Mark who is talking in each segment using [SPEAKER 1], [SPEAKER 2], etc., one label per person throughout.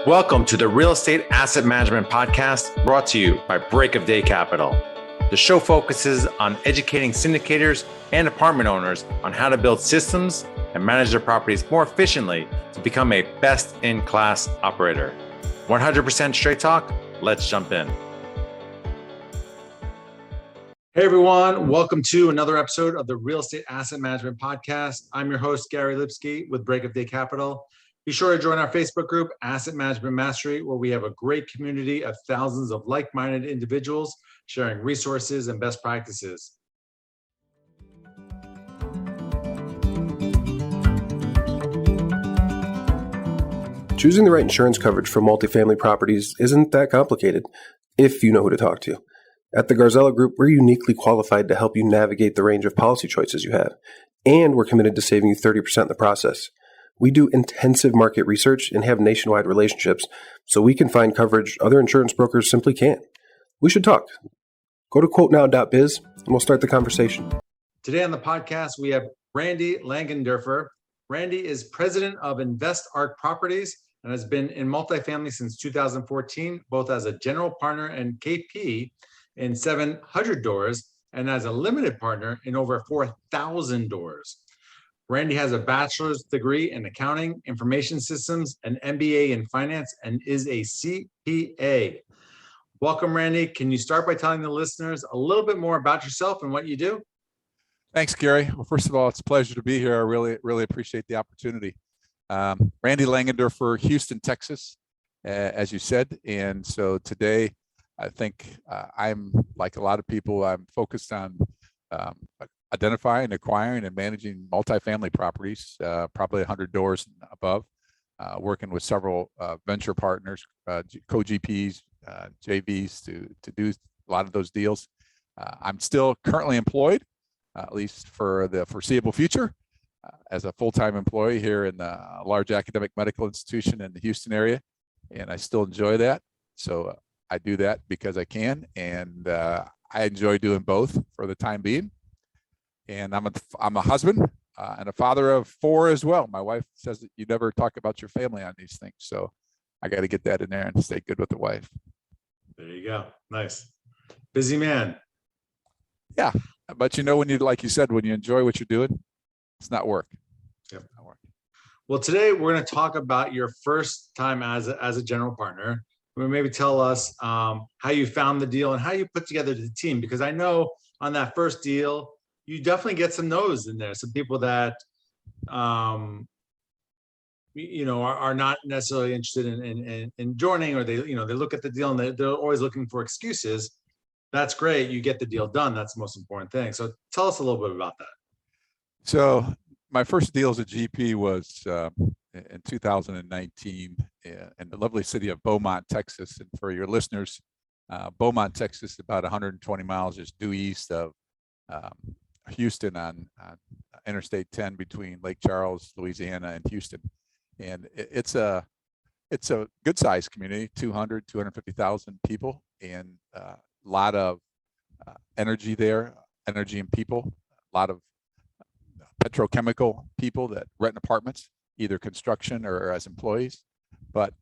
[SPEAKER 1] Welcome to the Real Estate Asset Management Podcast, brought to you by Break of Day Capital. The show focuses on educating syndicators and apartment owners on how to build systems and manage their properties more efficiently to become a best-in-class operator. 100% straight talk. Let's jump in. Hey everyone, welcome to another episode of the Real Estate Asset Management Podcast. I'm your host, Garylipsky with Break of Day Capital. Be sure to join our Facebook group, Asset Management Mastery, where we have a great community of thousands of like-minded individuals sharing resources and best practices.
[SPEAKER 2] Choosing the right insurance coverage for multifamily properties isn't that complicated if you know who to talk to. At the Garzella Group, we're uniquely qualified to help you navigate the range of policy choices you have, and we're committed to saving you 30% in the process. We do intensive market research and have nationwide relationships, so we can find coverage other insurance brokers simply can't. We should talk. Go to quotenow.biz and we'll start the conversation.
[SPEAKER 1] Today on the podcast, we have Randy Langenderfer. Randy is president of InvestArc Properties and has been in multifamily since 2014, both as a general partner and KP in 700 doors and as a limited partner in over 4,000 doors. Randy has a bachelor's degree in accounting, information systems, an MBA in finance, and is a CPA. Welcome, Randy. Can you start by telling the listeners a little bit more about yourself and what you do?
[SPEAKER 3] Thanks, Gary. Well, first of all, it's a pleasure to be here. I really appreciate the opportunity. Randy Langenderfer, Houston, Texas, as you said. And so today, I think I'm like a lot of people, I'm focused on identifying, acquiring, and managing multifamily properties, probably 100 doors and above, working with several venture partners, co-GPs, JVs to do a lot of those deals. I'm still currently employed, at least for the foreseeable future, as a full-time employee here in the large academic medical institution in the Houston area, and I still enjoy that. So I do that because I can, and I enjoy doing both for the time being. And I'm a husband and a father of 4 as well. My wife says that you never talk about your family on these things, so I got to get that in there and stay good with the wife.
[SPEAKER 1] There you go. Nice. Busy man.
[SPEAKER 3] Yeah, but you know, when you, like you said, when you enjoy what you're doing, it's not work.
[SPEAKER 1] Yep.
[SPEAKER 3] Not work.
[SPEAKER 1] Well, today we're going to talk about your first time as a general partner. Maybe tell us how you found the deal and how you put together the team, because I know on that first deal, you definitely get some no's in there. Some people that, are not necessarily interested in joining, or they look at the deal and they're always looking for excuses. That's great. You get the deal done. That's the most important thing. So tell us a little bit about that.
[SPEAKER 3] So my first deal as a GP was in 2019 in the lovely city of Beaumont, Texas. And for your listeners, Beaumont, Texas is about 120 miles just due east of Houston on Interstate 10 between Lake Charles, Louisiana, and Houston. And it's a good sized community, 250,000 people, and a lot of energy there, energy and people, a lot of petrochemical people that rent apartments, either construction or as employees. But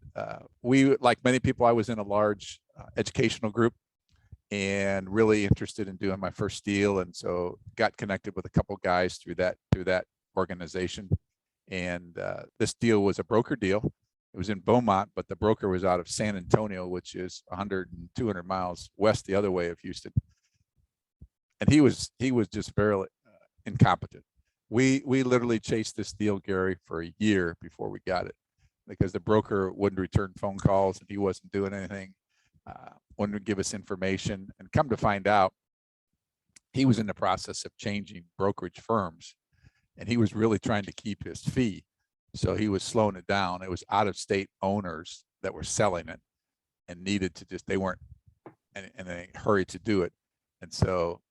[SPEAKER 3] we, like many people, I was in a large educational group and really interested in doing my first deal, and so got connected with a couple guys through that organization. And this deal was a broker deal. It was in Beaumont, but the broker was out of San Antonio, which is 100 and 200 miles west the other way of Houston. And he was just very incompetent. We literally chased this deal, Gary, for a year before we got it, because the broker wouldn't return phone calls and he wasn't doing anything. Wouldn't give us information, and come to find out, he was in the process of changing brokerage firms, and he was really trying to keep his fee. So he was slowing it down. It was out-of-state owners that were selling it and needed to they weren't in a hurry to do it. And so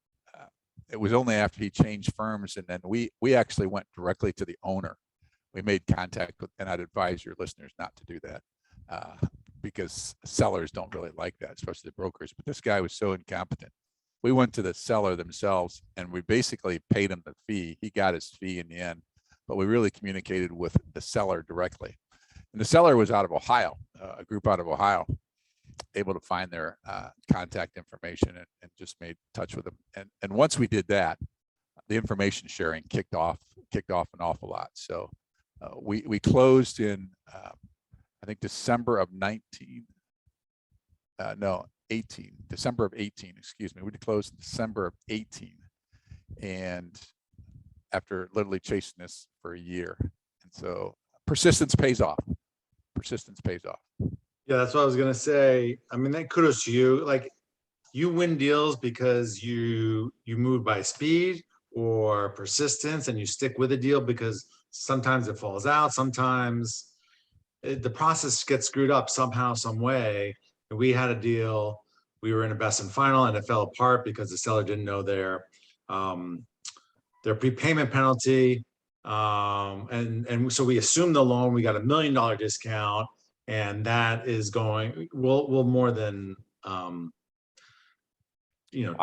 [SPEAKER 3] it was only after he changed firms, and then we actually went directly to the owner. We made contact with, and I'd advise your listeners not to do that. Because sellers don't really like that, especially the brokers. But this guy was so incompetent. We went to the seller themselves, and we basically paid him the fee. He got his fee in the end, but we really communicated with the seller directly. And the seller was out of Ohio, a group out of Ohio, able to find their contact information and just made touch with them. And once we did that, the information sharing kicked off an awful lot. So we closed in I think December of 18, December of 18, excuse me. We closed in December of 18. And after literally chasing this for a year. And so persistence pays off. Persistence pays off.
[SPEAKER 1] Yeah, that's what I was gonna say. I mean, then kudos to you. Like, you win deals because you move by speed or persistence, and you stick with a deal because sometimes it falls out, sometimes the process gets screwed up somehow, some way. And we had a deal, we were in a best and final, and it fell apart because the seller didn't know their prepayment penalty. And so we assumed the loan, we got $1 million discount, and that is going, we'll more than,
[SPEAKER 3] Wow.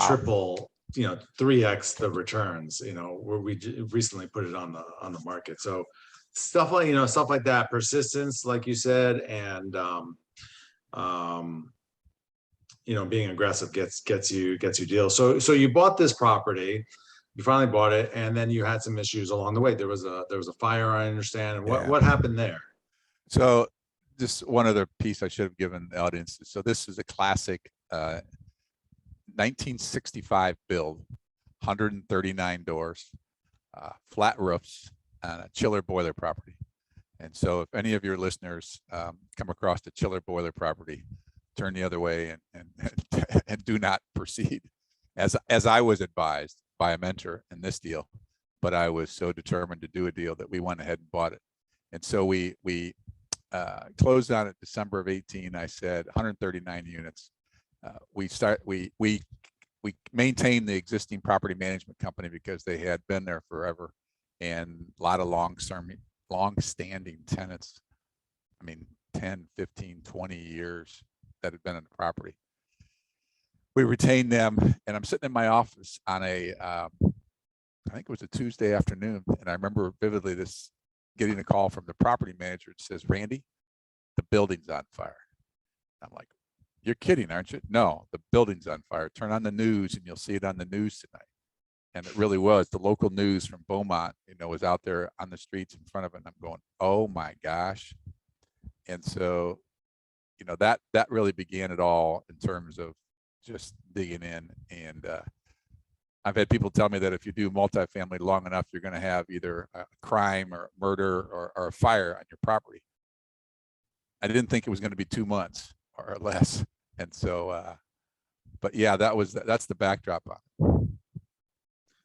[SPEAKER 1] triple, 3x the returns, where we recently put it on the market. So stuff like that, persistence, like you said, and, being aggressive gets you deals. So you bought this property, you finally bought it, and then you had some issues along the way. There was a fire, I understand. And what happened there?
[SPEAKER 3] So just one other piece I should have given the audience. So this is a classic 1965 build, 139 doors, flat roofs, and a chiller boiler property. And so if any of your listeners come across the chiller boiler property, turn the other way and do not proceed, as I was advised by a mentor in this deal. But I was so determined to do a deal that we went ahead and bought it. And so we closed on it December of 18. I said 139 units. We maintained the existing property management company because they had been there forever, and a lot of long-standing tenants. I mean, 10, 15, 20 years that had been in the property. We retained them, and I'm sitting in my office on I think it was a Tuesday afternoon, and I remember vividly getting a call from the property manager. It says, "Randy, the building's on fire." I'm like, "You're kidding, aren't you?" "No, the building's on fire. Turn on the news and you'll see it on the news tonight." And it really was. The local news from Beaumont, was out there on the streets in front of it. And I'm going, "Oh my gosh." And so, that really began it all in terms of just digging in. And I've had people tell me that if you do multifamily long enough, you're going to have either a crime or murder or a fire on your property. I didn't think it was going to be 2 months or less. And so, but yeah, that's the backdrop on it.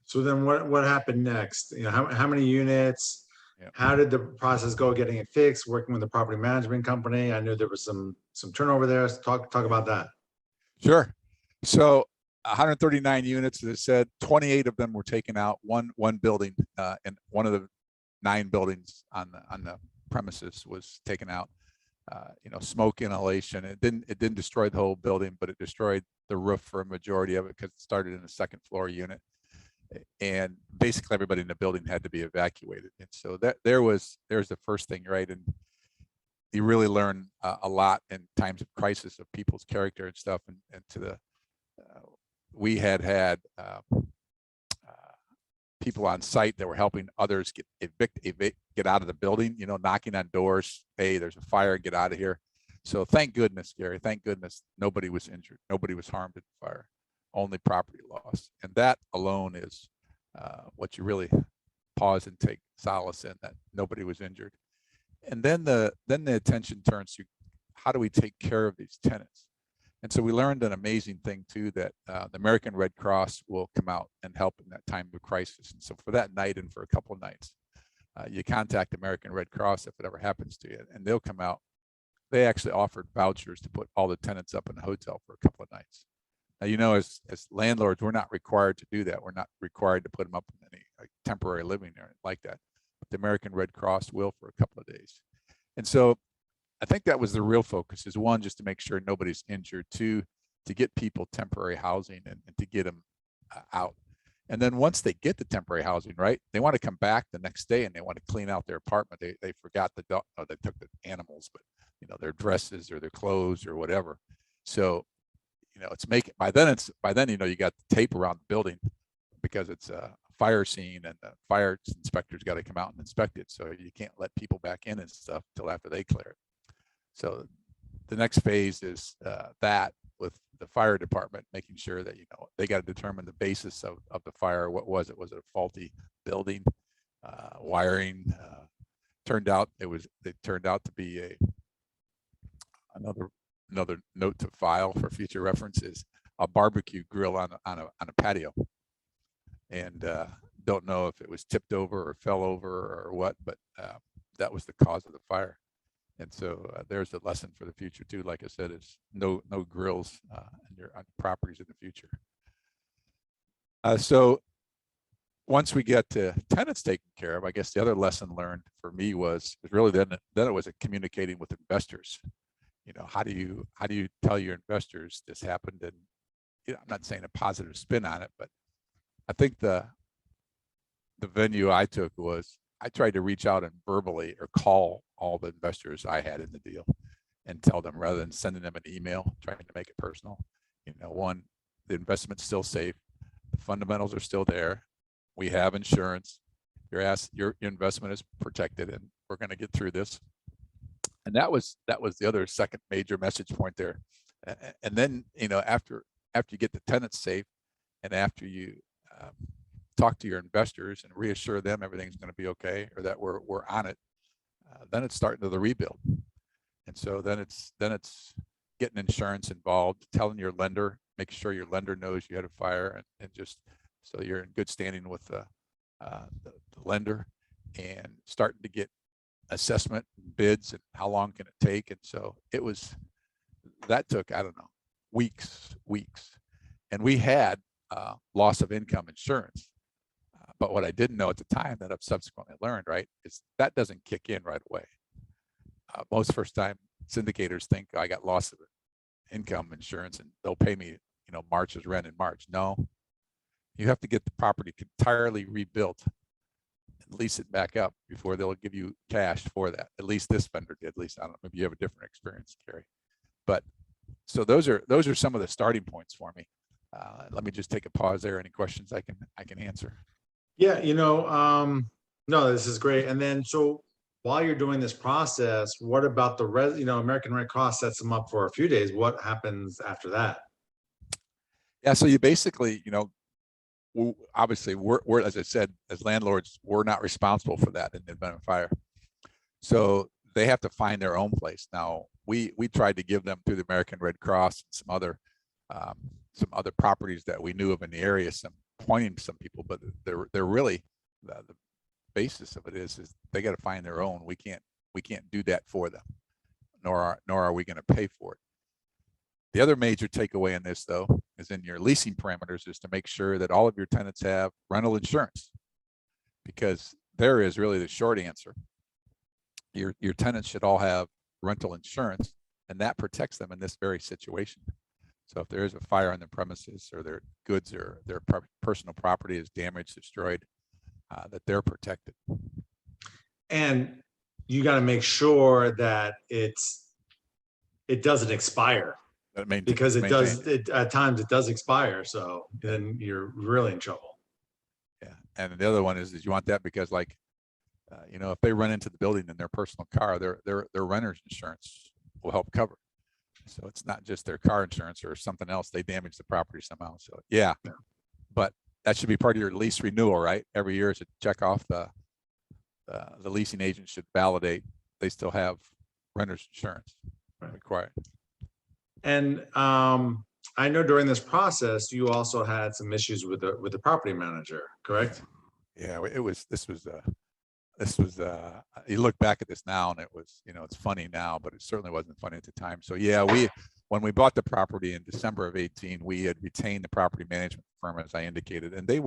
[SPEAKER 1] So then what happened next? How many units?
[SPEAKER 3] Yeah.
[SPEAKER 1] How did the process go getting it fixed, working with the property management company? I knew there was some turnover there. So talk about that.
[SPEAKER 3] Sure. So 139 units, as I said, 28 of them were taken out. One building, and one of the 9 buildings on the premises was taken out. Smoke inhalation. It didn't destroy the whole building, but it destroyed the roof for a majority of it because it started in a second floor unit. And basically everybody in the building had to be evacuated. And so there's the first thing, right? And you really learn a lot in times of crisis of people's character and stuff. And to the we had people on site that were helping others get out of the building, knocking on doors. "Hey, there's a fire, get out of here." So thank goodness, Gary, thank goodness nobody was injured. Nobody was harmed in the fire, only property loss. And that alone is what you really pause and take solace in, that nobody was injured. And then the attention turns to, how do we take care of these tenants? And so we learned an amazing thing too, that the American Red Cross will come out and help in that time of crisis. And so for that night and for a couple of nights, you contact American Red Cross if it ever happens to you, and they'll come out. They actually offered vouchers to put all the tenants up in a hotel for a couple of nights. Now, as landlords, we're not required to do that. We're not required to put them up in any temporary living area like that. But the American Red Cross will for a couple of days. And so I think that was the real focus, is one, just to make sure nobody's injured, two, to get people temporary housing and to get them out. And then once they get the temporary housing, right, they want to come back the next day and they want to clean out their apartment. They forgot the dog, they took the animals, but their dresses or their clothes or whatever. So, it's making, by then, you got the tape around the building because it's a fire scene and the fire inspector's got to come out and inspect it. So you can't let people back in and stuff till after they clear it. So the next phase is that with the fire department, making sure that, they got to determine the basis of the fire. What was it? Was it a faulty building, wiring? Turned out to be another note to file for future reference is a barbecue grill on a patio. And don't know if it was tipped over or fell over or what, but that was the cause of the fire. And so there's a lesson for the future too. Like I said, is no grills on your properties in the future. So once we get to tenants taken care of, I guess the other lesson learned for me was really then it was communicating with investors. How do you tell your investors this happened? And I'm not saying a positive spin on it, but I think the venue I took was I tried to reach out and verbally or call all the investors I had in the deal and tell them, rather than sending them an email, trying to make it personal. One, the investment's still safe. The fundamentals are still there. We have insurance. Your investment is protected, and we're going to get through this. And that was the other second major message point there. And then, after you get the tenants safe, and after you talk to your investors and reassure them everything's going to be okay, or that we're on it, then it's starting to the rebuild. And so then it's getting insurance involved, telling your lender, make sure your lender knows you had a fire, and just so you're in good standing with the lender, and starting to get assessment bids and how long can it take. And so that took, I don't know, weeks. And we had loss of income insurance. But what I didn't know at the time that I've subsequently learned, right, is that doesn't kick in right away. Most first-time syndicators think I got loss of income insurance and they'll pay me, March's rent in March. No, you have to get the property entirely rebuilt and lease it back up before they'll give you cash for that. At least this vendor did. At least I don't know. Maybe you have a different experience, Gary. But so those are some of the starting points for me. Let me just take a pause there. Any questions I can answer?
[SPEAKER 1] Yeah, no, this is great. And then, so while you're doing this process, what about the American Red Cross sets them up for a few days. What happens after that?
[SPEAKER 3] Yeah, so you basically, obviously we're, as I said, as landlords, we're not responsible for that in the event of fire. So they have to find their own place. Now, we tried to give them through the American Red Cross and some other properties that we knew of in the area, pointing to some people, but they're really the basis of it is they got to find their own. We can't do that for them, nor are we going to pay for it. The other major takeaway in this, though, is in your leasing parameters is to make sure that all of your tenants have rental insurance, because there is really the short answer. Your tenants should all have rental insurance, and that protects them in this very situation. So if there is a fire on the premises, or their goods or their personal property is damaged, destroyed, that they're protected.
[SPEAKER 1] And you got to make sure that it doesn't expire, because it does. At times it does expire. So then you're really in trouble.
[SPEAKER 3] Yeah, and the other one is you want that because, like, if they run into the building in their personal car, their renter's insurance will help cover. So it's not just their car insurance or something else. They damage the property somehow. So yeah. But that should be part of your lease renewal, right? Every year is to check off the leasing agent should validate they still have renter's insurance required. And
[SPEAKER 1] I know during this process you also had some issues with the property manager, correct?
[SPEAKER 3] Yeah, this was you look back at this now and it was, it's funny now, but it certainly wasn't funny at the time. So yeah, when we bought the property in December of 18, we had retained the property management firm, as I indicated, and they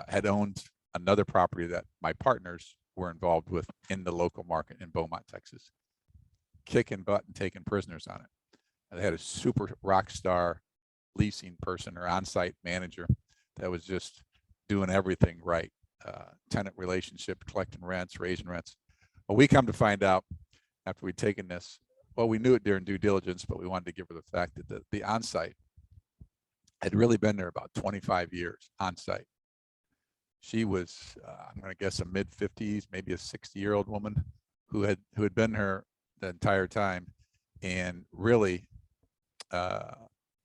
[SPEAKER 3] had owned another property that my partners were involved with in the local market in Beaumont, Texas, kicking butt and taking prisoners on it. And they had a super rock star leasing person or on-site manager that was just doing everything right. Tenant relationship, collecting rents, raising rents. Well, we come to find out after we'd taken this, well, we knew it during due diligence, but we wanted to give her the fact that the onsite had really been there about 25 years on site. She was, I'm going to guess, a mid-50s, maybe a 60-year-old woman who had been here the entire time, and really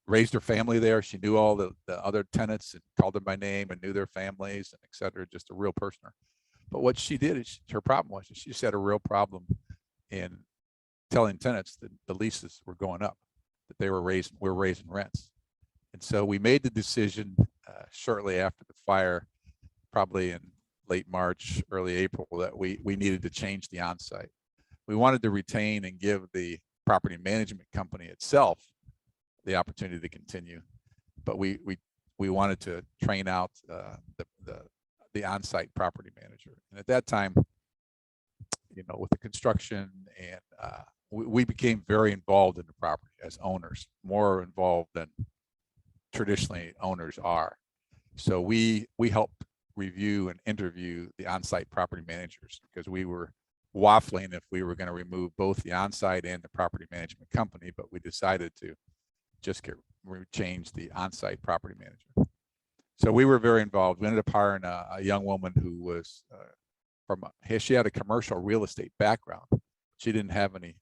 [SPEAKER 3] raised her family there. She knew all the other tenants and called them by name and knew their families and et cetera. Just a real person. But what she did is, her problem was, she just had a real problem in telling tenants that the leases were going up, that we're raising rents. And so we made the decision shortly after the fire, probably in late March, early April, that we needed to change the onsite. We wanted to retain and give the property management company itself the opportunity to continue, but we wanted to train out the onsite property manager. And at that time, with the construction and we became very involved in the property as owners, more involved than traditionally owners are. So we helped review and interview the on-site property managers, because we were waffling if we were going to remove both the on-site and the property management company, but we decided to just change the on-site property manager. So we were very involved. We ended up hiring a young woman who was she had a commercial real estate background. She didn't have any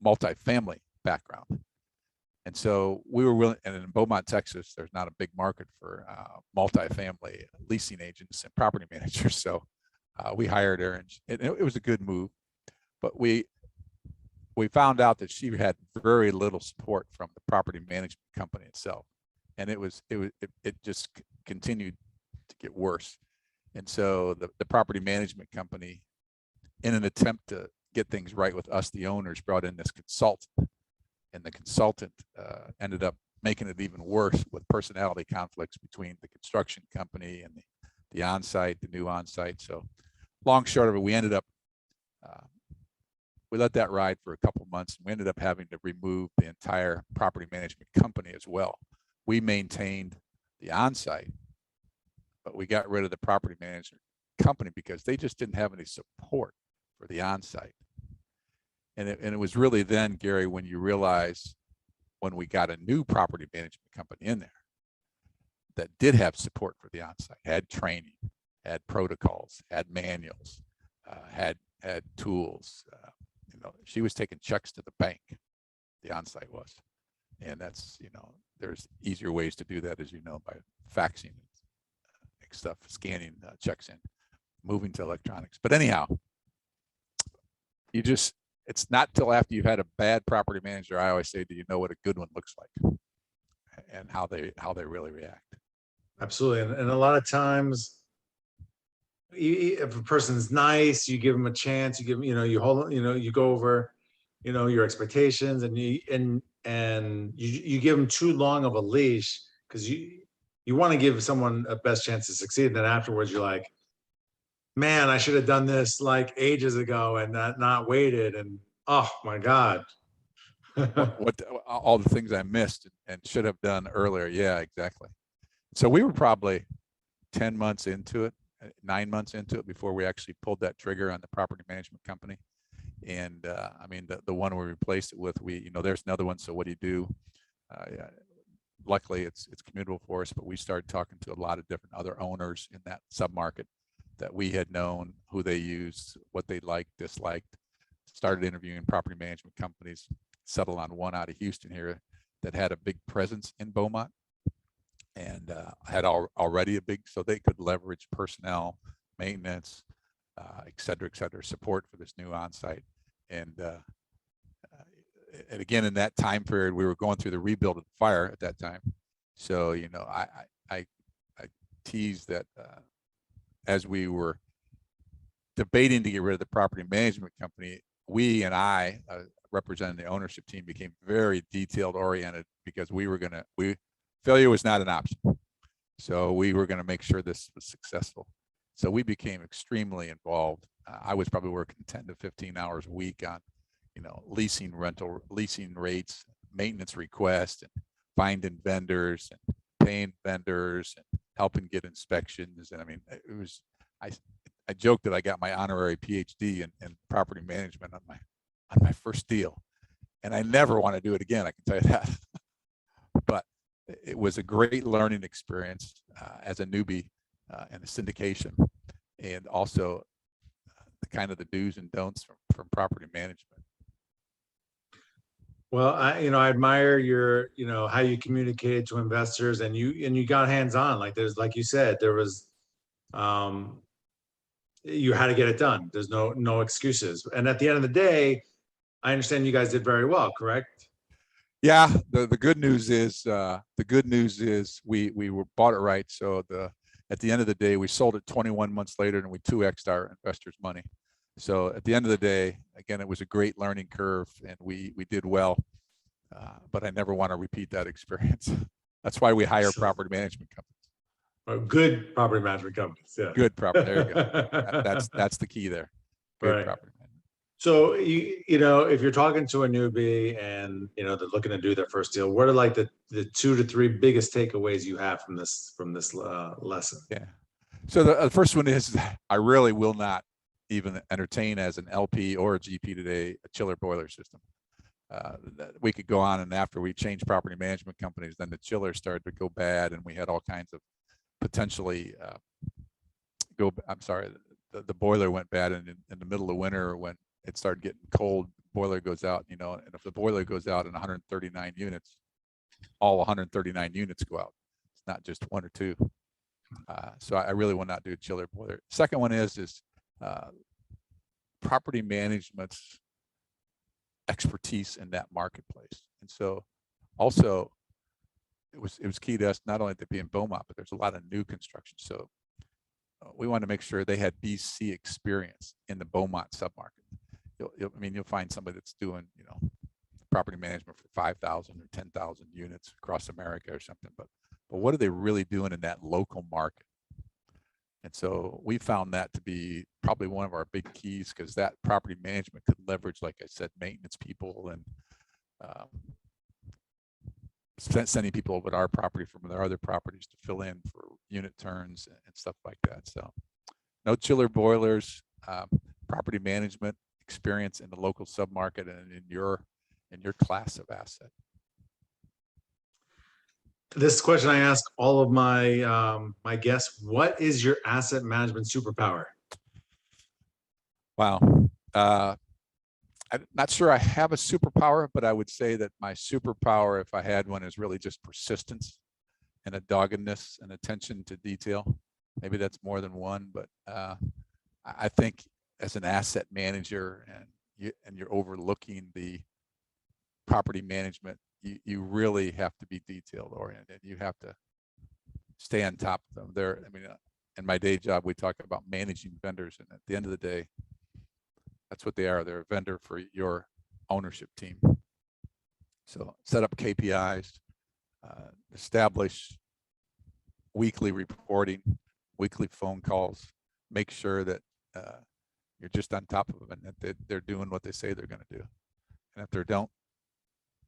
[SPEAKER 3] multifamily background. And so we were willing, and in Beaumont, Texas, there's not a big market for multifamily leasing agents and property managers. So we hired her, and it was a good move. But we found out that she had very little support from the property management company itself, and it just continued to get worse. And so the property management company, in an attempt to get things right with us, the owners, brought in this consultant. And the consultant ended up making it even worse with personality conflicts between the construction company and the on-site, the new on-site. So long short of it, we ended up, we let that ride for a couple of months. And we ended up having to remove the entire property management company as well. We maintained the on-site, but we got rid of the property management company because they just didn't have any support for the on-site. And it was really then, Gary, when you realize, when we got a new property management company in there that did have support for the onsite, had training, had protocols, had manuals, had tools. She was taking checks to the bank, the onsite was. And that's, there's easier ways to do that, as you know, by faxing stuff, scanning checks in, moving to electronics. But anyhow, it's not till after you've had a bad property manager, I always say, do you know what a good one looks like and how they really react.
[SPEAKER 1] Absolutely. And a lot of times, if a person's nice, you give them a chance, you give them, you hold, you go over, your expectations, and you give them too long of a leash, because you want to give someone a best chance to succeed. And then afterwards you're like, man, I should have done this like ages ago and not waited. And oh my God.
[SPEAKER 3] what all the things I missed and should have done earlier. Yeah, exactly. So we were probably 10 months into it, 9 months into it, before we actually pulled that trigger on the property management company. And I mean, the one we replaced it with, there's another one. So what do you do? Luckily it's commutable for us, but we started talking to a lot of different other owners in that submarket that we had known, who they used, what they liked, disliked, started interviewing property management companies, settled on one out of Houston here that had a big presence in Beaumont and had already a big, so they could leverage personnel, maintenance, et cetera, support for this new onsite. And again, in that time period, we were going through the rebuild of the fire at that time. So, I teased that as we were debating to get rid of the property management company, we and I, representing the ownership team, became very detailed oriented, because failure was not an option. So we were going to make sure this was successful. So we became extremely involved. I was probably working 10 to 15 hours a week on, leasing rates, maintenance requests, and finding vendors and paying vendors and helping get inspections. And I mean, I joked that I got my honorary PhD in property management on on my first deal. And I never want to do it again, I can tell you that. But it was a great learning experience as a newbie in a syndication, and also the kind of the do's and don'ts from property management.
[SPEAKER 1] Well, I admire your, how you communicated to investors, and you got hands-on. Like like you said, there was, you had to get it done. There's no excuses. And at the end of the day, I understand you guys did very well, correct?
[SPEAKER 3] Yeah, the good news is we were bought it right. So at the end of the day, we sold it 21 months later, and we 2x'd our investors' money. So at the end of the day, again, it was a great learning curve, and we did well. But I never want to repeat that experience. That's why we hire property management companies.
[SPEAKER 1] Or good property management companies. Yeah.
[SPEAKER 3] Good property. There you go. That's the key there. Good
[SPEAKER 1] Right.
[SPEAKER 3] property management.
[SPEAKER 1] So if you're talking to a newbie and they're looking to do their first deal, what are like the 2 to 3 biggest takeaways you have from this lesson?
[SPEAKER 3] Yeah. So the first one is, I really will not even entertain as an LP or a GP today a chiller boiler system. We could go on, and after we changed property management companies, then the chiller started to go bad, and we had all kinds of potentially the boiler went bad in the middle of winter when it started getting cold. Boiler goes out, and if the boiler goes out in 139 units, all 139 units go out. It's not just 1 or 2. So I really will not do a chiller boiler. Second one is property management's expertise in that marketplace. And so also it was key to us not only to be in Beaumont, but there's a lot of new construction. So we wanted to make sure they had BC experience in the Beaumont submarket. You'll find somebody that's doing, property management for 5,000 or 10,000 units across America or something, but what are they really doing in that local market? And so we found that to be probably one of our big keys, because that property management could leverage, like I said, maintenance people and sending people over to our property from their other properties to fill in for unit turns and stuff like that. So no chiller boilers, property management experience in the local submarket and in your class of asset.
[SPEAKER 1] This question I ask all of my guests: what is your asset management superpower?
[SPEAKER 3] Wow. I'm not sure I have a superpower, but I would say that my superpower, if I had one, is really just persistence and a doggedness and attention to detail. Maybe that's more than one, but I think as an asset manager and you're overlooking the property management, you really have to be detailed oriented. You have to stay on top of them. In my day job, we talk about managing vendors, and at the end of the day, that's what they are. They're a vendor for your ownership team. So set up KPIs, establish weekly reporting, weekly phone calls, make sure that you're just on top of them and that they're doing what they say they're going to do. And if they don't,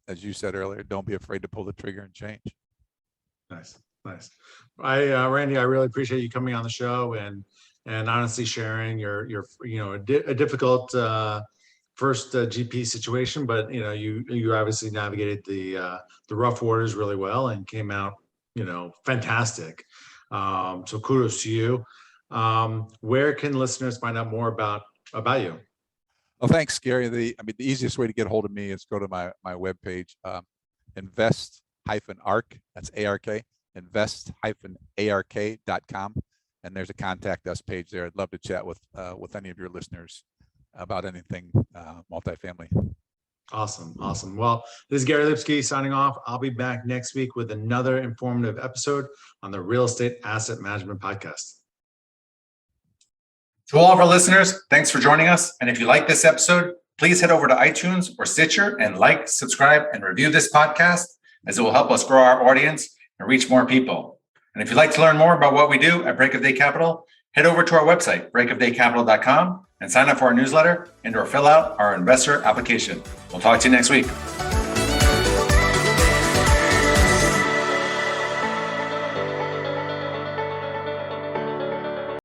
[SPEAKER 3] as you said earlier, don't be afraid to pull the trigger and change.
[SPEAKER 1] Nice. Randy, I really appreciate you coming on the show and honestly sharing your a difficult first GP situation, but you obviously navigated the rough waters really well and came out fantastic. So kudos to you. Where can listeners find out more about you?
[SPEAKER 3] Well, thanks, Gary. The easiest way to get a hold of me is go to my webpage, invest-ark, that's ARK, invest-ark.com. And there's a contact us page there. I'd love to chat with any of your listeners about anything multifamily.
[SPEAKER 1] Awesome. Well, this is Garylipsky signing off. I'll be back next week with another informative episode on the Real Estate Asset Management Podcast. To all of our listeners, thanks for joining us. And if you like this episode, please head over to iTunes or Stitcher and like, subscribe, and review this podcast, as it will help us grow our audience and reach more people. And if you'd like to learn more about what we do at Break of Day Capital, head over to our website, breakofdaycapital.com, and sign up for our newsletter and or fill out our investor application. We'll talk to you next week.